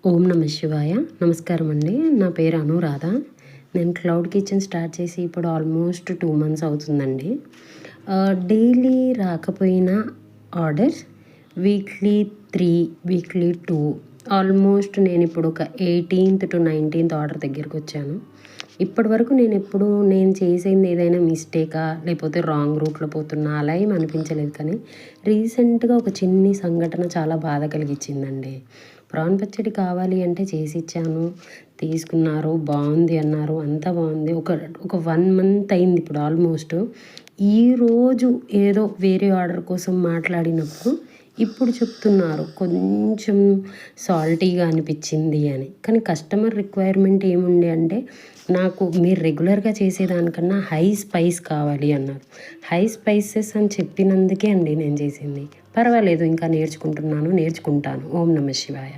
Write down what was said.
ఓం నమ శివాయ. నమస్కారం అండి. నా పేరు అనురాధ. నేను క్లౌడ్ కిచెన్ స్టార్ట్ చేసి ఇప్పుడు ఆల్మోస్ట్ 2 months అవుతుందండి. డైలీ రాకపోయినా ఆర్డర్స్ వీక్లీ 3, వీక్లీ 2, ఆల్మోస్ట్ నేను ఇప్పుడు ఒక 18th to 19th ఆర్డర్ దగ్గరికి వచ్చాను. ఇప్పటి వరకు నేను చేసింది ఏదైనా మిస్టేకా లేకపోతే రాంగ్ రూట్లో పోతున్నా అలా ఏం అనిపించలేదు. కానీ రీసెంట్గా ఒక చిన్ని సంఘటన చాలా బాధ కలిగించిందండి. ప్రాన్ పచ్చడి కావాలి అంటే చేసి ఇచ్చాను, తీసుకున్నారు, బాగుంది అన్నారు, అంతా బాగుంది. ఒక 1 month అయింది ఇప్పుడు ఆల్మోస్ట్. ఈరోజు ఏదో వేరే ఆర్డర్ కోసం మాట్లాడినప్పుడు ఇప్పుడు చెప్తున్నారు కొంచెం సాల్టీగా అనిపించింది అని. కానీ కస్టమర్ రిక్వైర్మెంట్ ఏముంది అంటే నాకు మీరు రెగ్యులర్గా చేసేదానికన్నా హై స్పైస్ కావాలి అన్నారు. హై స్పైసెస్ అని చెప్పినందుకే అండి నేను చేసింది. పర్వాలేదు, ఇంకా నేర్చుకుంటాను. ఓం నమ శివాయ.